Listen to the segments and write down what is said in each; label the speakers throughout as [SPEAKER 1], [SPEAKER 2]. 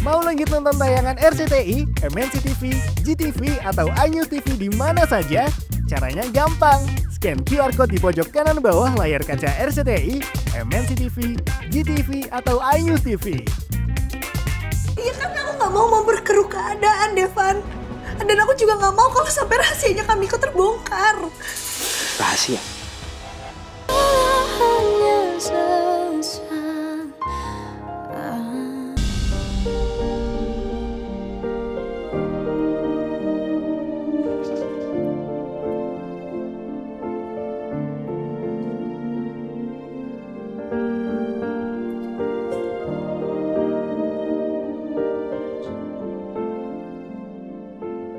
[SPEAKER 1] Mau lanjut nonton tayangan RCTI, MNC TV, GTV, atau iNews TV di mana saja? Caranya gampang. Scan QR Code di pojok kanan bawah layar kaca RCTI, MNC TV, GTV, atau iNews TV.
[SPEAKER 2] Iya kan aku nggak mau memperkeruh keadaan, Devan. Dan aku juga nggak mau kalau sampai rahasianya Kamiko terbongkar.
[SPEAKER 3] Rahasia?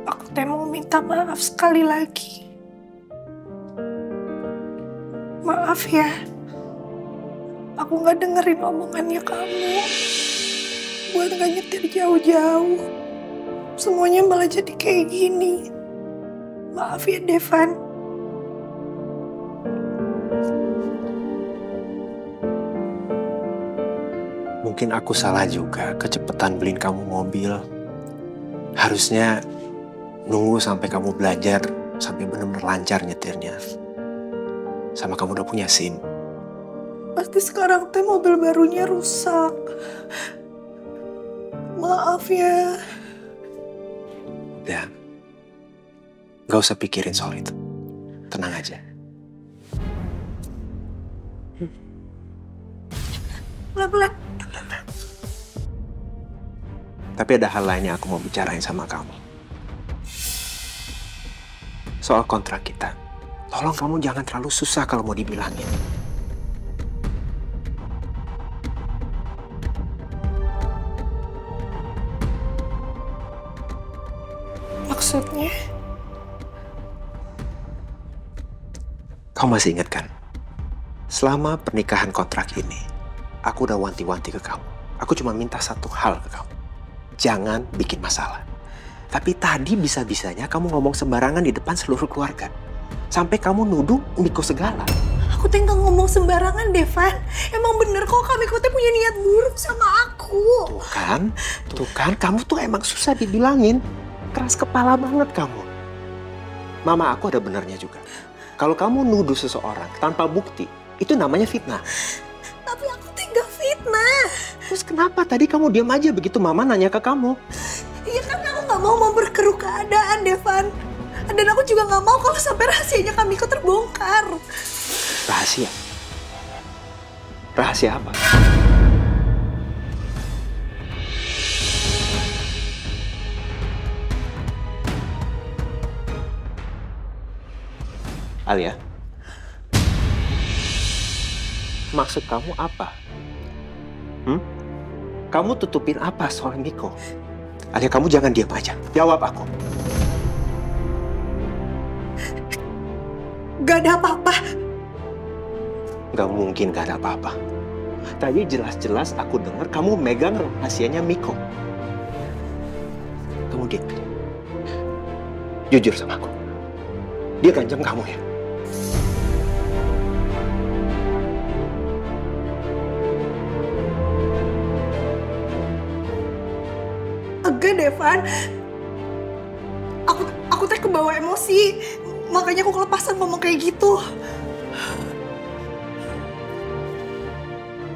[SPEAKER 2] Aku mau minta maaf sekali lagi. Maaf ya. Aku nggak dengerin omongannya kamu. Buat nggak nyetir jauh-jauh. Semuanya malah jadi kayak gini. Maaf ya, Devan.
[SPEAKER 3] Mungkin aku salah juga, kecepatan beliin kamu mobil. Harusnya nunggu sampai kamu belajar, sampai benar-benar lancar nyetirnya. Sama kamu udah punya SIM.
[SPEAKER 2] Pasti sekarang teh mobil barunya rusak. Maaf ya.
[SPEAKER 3] Udah. Gak usah pikirin soal itu. Tenang aja.
[SPEAKER 2] Pelan-pelan.
[SPEAKER 3] Tapi ada hal lain yang aku mau bicarain sama kamu. Soal kontrak kita. Tolong kamu jangan terlalu susah kalau mau dibilangin.
[SPEAKER 2] Maksudnya?
[SPEAKER 3] Kamu masih ingat kan? Selama pernikahan kontrak ini, aku udah wanti-wanti ke kamu. Aku cuma minta satu hal ke kamu. Jangan bikin masalah. Tapi tadi bisa-bisanya kamu ngomong sembarangan di depan seluruh keluarga. Sampai kamu nuduh Miko segala.
[SPEAKER 2] Aku teh nggak ngomong sembarangan, Devan. Emang bener kok Kamiko teh punya niat buruk sama aku.
[SPEAKER 3] Tuh kan, kamu tuh emang susah dibilangin. Keras kepala banget kamu. Mama aku ada benernya juga. Kalau kamu nuduh seseorang tanpa bukti, itu namanya fitnah.
[SPEAKER 2] Tapi aku teh nggak fitnah.
[SPEAKER 3] Terus kenapa tadi kamu diam aja begitu Mama nanya ke kamu?
[SPEAKER 2] Iya kan aku nggak mau memperkeruh keadaan, Devan. Dan aku juga nggak mau kalau sampai rahasianya Kamiko terbongkar.
[SPEAKER 3] Rahasia? Rahasia apa? Alia, maksud kamu apa? Kamu tutupin apa soal Miko? Alia, kamu jangan diam aja. Jawab aku.
[SPEAKER 2] Gak ada apa-apa.
[SPEAKER 3] Gak mungkin gak ada apa-apa. Tadi jelas-jelas aku dengar kamu megang rahasianya Miko. Kamu diam aja. Jujur sama aku. Dia ganjam kamu ya?
[SPEAKER 2] Enggak, Devan. Aku teh kebawa emosi. Makanya aku kelepasan ngomong kayak gitu.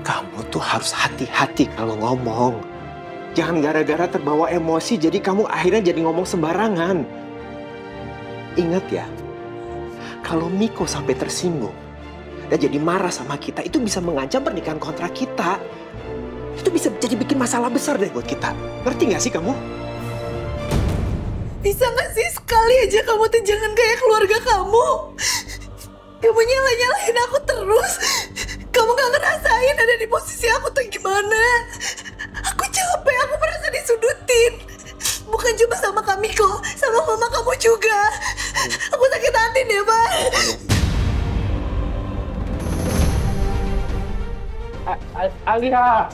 [SPEAKER 3] Kamu tuh harus hati-hati kalau ngomong. Jangan gara-gara terbawa emosi jadi kamu akhirnya jadi ngomong sembarangan. Ingat ya, kalau Miko sampai tersinggung dan jadi marah sama kita, itu bisa mengancam pernikahan kontrak kita. Itu bisa jadi bikin masalah besar deh buat kita. Ngerti gak sih kamu?
[SPEAKER 2] Bisa gak sih sekali aja kamu tuh jangan kayak keluarga kamu? Kamu nyalahin aku terus. Kamu gak ngerasain ada di posisi aku tuh gimana. Aku capek, aku merasa disudutin. Bukan cuma sama Kamiko, sama mama kamu juga. Aku sakit hati deh, Pak.
[SPEAKER 4] Alia!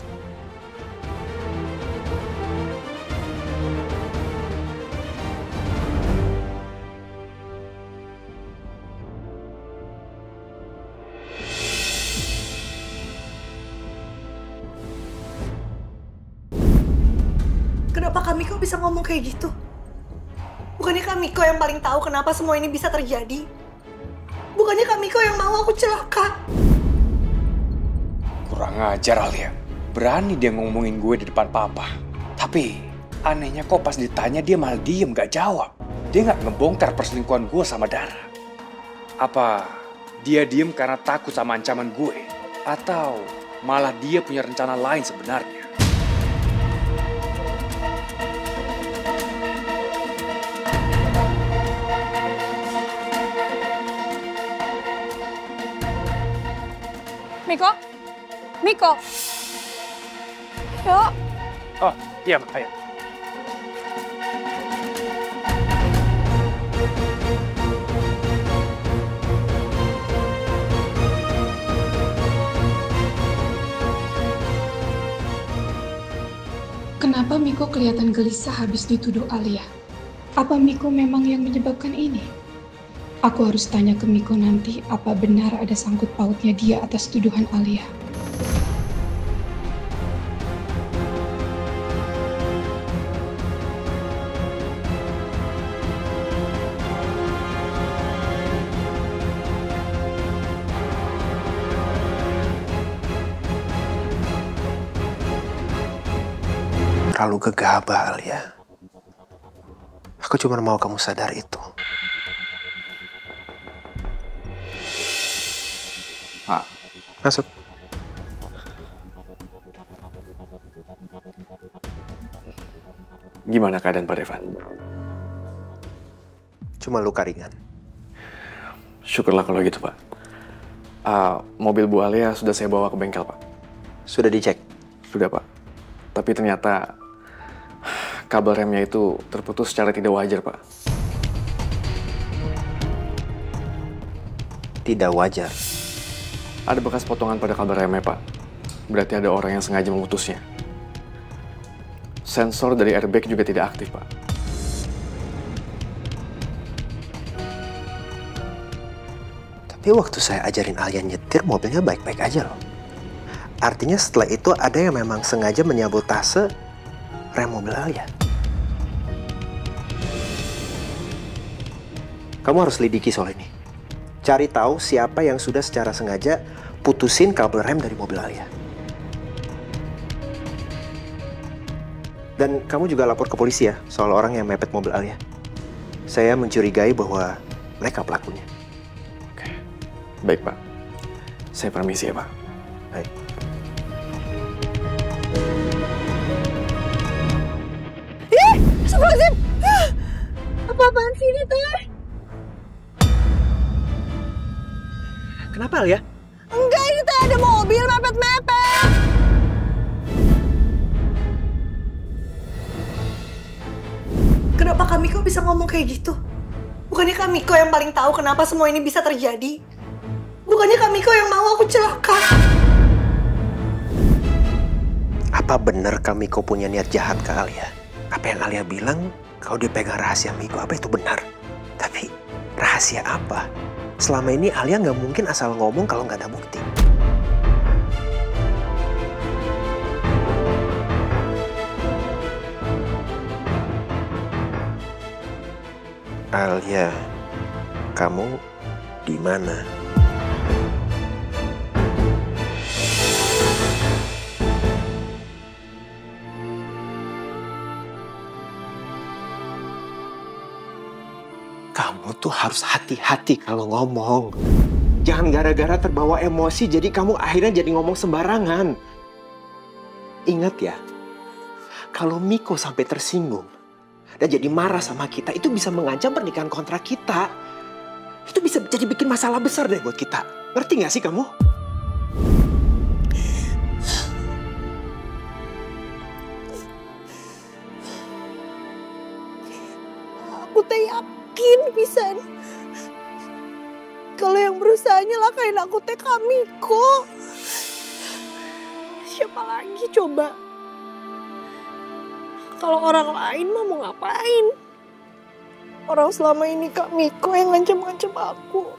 [SPEAKER 2] Kenapa Kamiko bisa ngomong kayak gitu? Bukannya Kamiko yang paling tahu kenapa semua ini bisa terjadi? Bukannya Kamiko yang mau aku celaka?
[SPEAKER 5] Kurang ajar Alia. Berani dia ngomongin gue di depan papa. Tapi anehnya kok pas ditanya dia malah diem gak jawab. Dia gak ngebongkar perselingkuhan gue sama Dara. Apa dia diem karena takut sama ancaman gue? Atau malah dia punya rencana lain sebenarnya?
[SPEAKER 6] Miko? Miko? Yuk.
[SPEAKER 5] Oh iya Mbak, ayo.
[SPEAKER 7] Kenapa Miko kelihatan gelisah habis dituduh Alia? Apa Miko memang yang menyebabkan ini? Aku harus tanya ke Miko nanti apa benar ada sangkut pautnya dia atas tuduhan Alia.
[SPEAKER 3] Terlalu gegabah, Alia. Aku cuma mau kamu sadar itu.
[SPEAKER 5] Pak.
[SPEAKER 3] Masuk.
[SPEAKER 5] Gimana keadaan Pak Devan?
[SPEAKER 3] Cuma luka ringan.
[SPEAKER 5] Syukurlah kalau gitu Pak. Mobil Bu Alia sudah saya bawa ke bengkel Pak.
[SPEAKER 3] Sudah dicek?
[SPEAKER 5] Sudah Pak. Tapi ternyata kabel remnya itu terputus secara tidak wajar Pak.
[SPEAKER 3] Tidak wajar.
[SPEAKER 5] Ada bekas potongan pada kabel remnya Pak. Berarti ada orang yang sengaja memutusnya. Sensor dari airbag juga tidak aktif Pak.
[SPEAKER 3] Tapi waktu saya ajarin Alia nyetir, mobilnya baik-baik aja loh. Artinya setelah itu ada yang memang sengaja menyabotase rem mobil Alia. Kamu harus lidiki soal ini. Cari tahu siapa yang sudah secara sengaja putusin kabel rem dari mobil Alia. Dan kamu juga lapor ke polisi ya soal orang yang mepet mobil Alia. Saya mencurigai bahwa mereka pelakunya.
[SPEAKER 5] Oke. Baik Pak. Saya permisi ya Pak.
[SPEAKER 3] Baik.
[SPEAKER 2] Astagfirullahaladzim! Apa-apaan sih ini teh?
[SPEAKER 3] Kenapa Alia?
[SPEAKER 2] Enggak, ini teh ada mobil mepet-mepet. Kenapa Kamiko bisa ngomong kayak gitu? Bukannya Kamiko yang paling tahu kenapa semua ini bisa terjadi? Bukannya Kamiko yang mau aku celaka?
[SPEAKER 3] Apa benar Kamiko punya niat jahat ke Alia? Apa yang Alia bilang, kalau dia pegang rahasia Miko, apa itu benar? Tapi rahasia apa? Selama ini Alia nggak mungkin asal ngomong kalau nggak ada bukti. Alia, kamu di mana? Kamu tuh harus hati-hati kalau ngomong. Jangan gara-gara terbawa emosi jadi kamu akhirnya jadi ngomong sembarangan. Ingat ya, kalau Miko sampai tersinggung dan jadi marah sama kita, itu bisa mengancam pernikahan kontrak kita. Itu bisa jadi bikin masalah besar deh buat kita. Ngerti gak sih kamu?
[SPEAKER 2] Aku teh yakin pisan. Kalau yang berusaha nyelakain aku teh Kamiko. Siapa lagi coba? Kalau orang lain mah mau ngapain? Orang selama ini Kamiko yang ngancem-ngancem aku.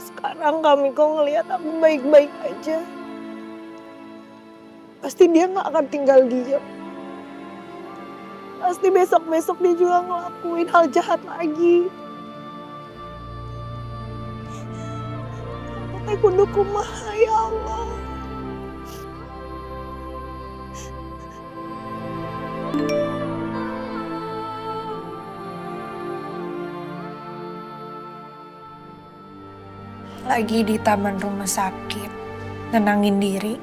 [SPEAKER 2] Sekarang sekarang kami kok ngelihat aku baik-baik aja, pasti dia nggak akan tinggal diam. Pasti besok-besok dia juga ngelakuin hal jahat lagi. Aku teh kudu kumaha ya Allah. Lagi di taman rumah sakit, nenangin diri.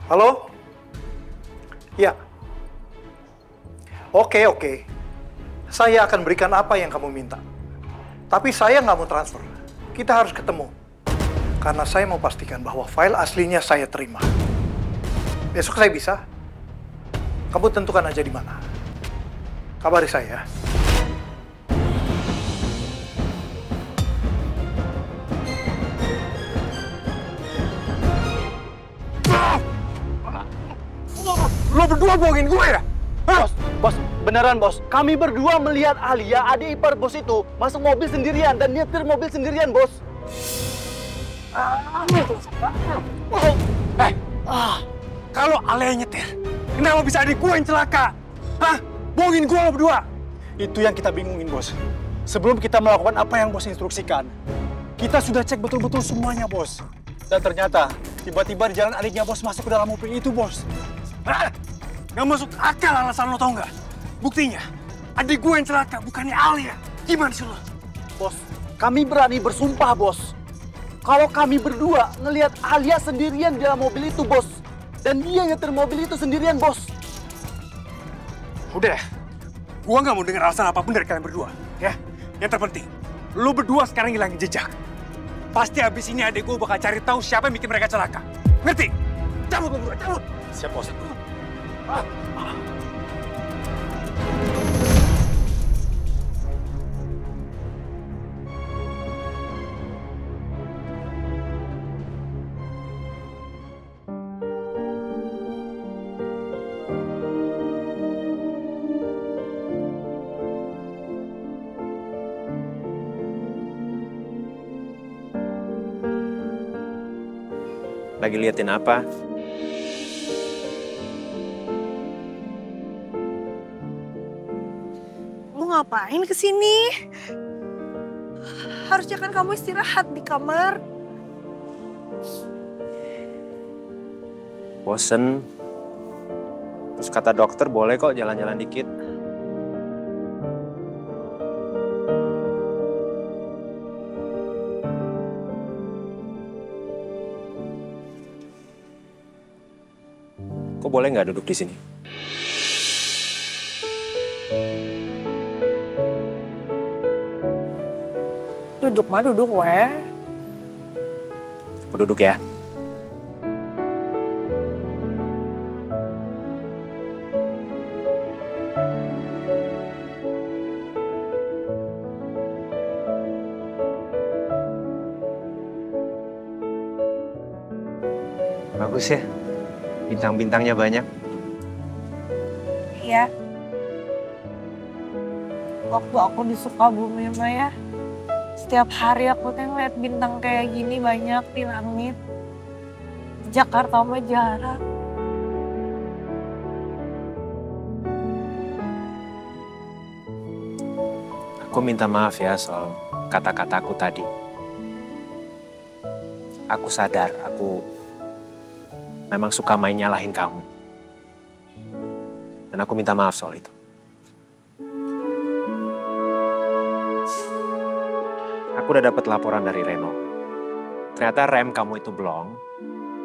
[SPEAKER 6] Halo? Ya. Oke. Saya akan berikan apa yang kamu minta. Tapi saya nggak mau transfer. Kita harus ketemu. Karena saya mau pastikan bahwa file aslinya saya terima. Besok saya bisa. Kamu tentukan aja di mana. Kabari saya.
[SPEAKER 8] Lo berdua bohongin gue ya? Bos, beneran bos. Kami berdua melihat Alia, adik ipar bos itu, masuk mobil sendirian dan nyetir mobil sendirian, bos.
[SPEAKER 5] Kalau Alia nyetir, kenapa bisa adik gue yang celaka? Hah? Bohongin gue lo berdua.
[SPEAKER 6] Itu yang kita bingungin, bos. Sebelum kita melakukan apa yang bos instruksikan, kita sudah cek betul-betul semuanya, bos. Dan ternyata, tiba-tiba di jalan adiknya bos masuk ke dalam mobil itu, bos.
[SPEAKER 5] Hah? Gak masuk akal alasan lo, tau nggak? Buktinya, adik gue yang celaka, bukannya Alia. Gimana sih lo?
[SPEAKER 8] Bos, kami berani bersumpah, bos. Kalau kami berdua ngelihat Alia sendirian di dalam mobil itu, bos. Dan dia nyetir mobil itu sendirian, bos.
[SPEAKER 5] Udah, gue nggak mau dengar alasan apapun dari kalian berdua. Ya, yang terpenting, lo berdua sekarang hilangin jejak. Pasti abis ini adik gue bakal cari tahu siapa yang bikin mereka celaka. Ngerti? Cabut lo berdua, cabut.
[SPEAKER 6] Siap, bos.
[SPEAKER 3] Lagi liatin apa?
[SPEAKER 2] Lu ngapain kesini? Harusnya kan kamu istirahat di kamar.
[SPEAKER 3] Bosen. Terus kata dokter boleh kok jalan-jalan dikit. Kok boleh nggak duduk di sini?
[SPEAKER 2] Duduk mah duduk weh.
[SPEAKER 3] Aku duduk ya. Bagus ya. Bintang-bintangnya banyak.
[SPEAKER 2] Iya. Waktu aku di Sukabumi mah ya, setiap hari aku tuh ngeliat bintang kayak gini banyak di langit. Di Jakarta mah jarang.
[SPEAKER 3] Aku minta maaf ya soal kata-kataku tadi. Aku sadar, aku memang suka main nyalahin kamu. Dan aku minta maaf soal itu. Aku udah dapat laporan dari Reno. Ternyata rem kamu itu blong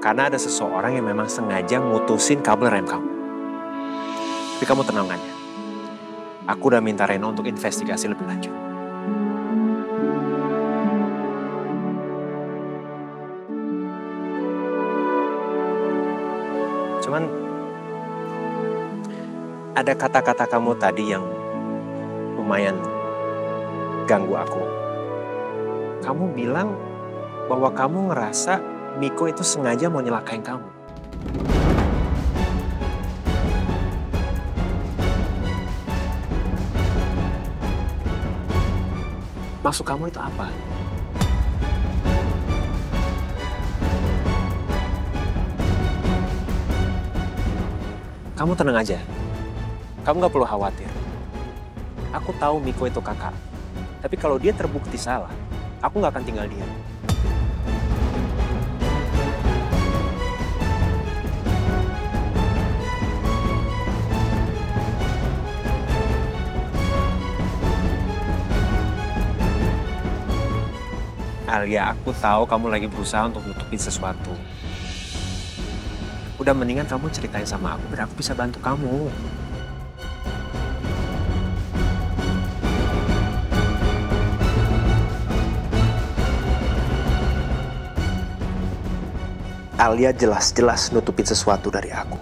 [SPEAKER 3] karena ada seseorang yang memang sengaja ngutusin kabel rem kamu. Tapi kamu tenang aja. Aku udah minta Reno untuk investigasi lebih lanjut. Cuman ada kata-kata kamu tadi yang lumayan ganggu aku. kamu bilang bahwa kamu ngerasa Miko itu sengaja mau nyelakain kamu. Maksud kamu itu apa? Kamu tenang aja. Kamu gak perlu khawatir. Aku tahu Miko itu kakak. Tapi kalau dia terbukti salah, aku gak akan tinggal diam. Alia, aku tahu kamu lagi berusaha untuk nutupin sesuatu. Udah mendingan kamu ceritain sama aku, biar aku bisa bantu kamu. Alia jelas-jelas nutupin sesuatu dari aku.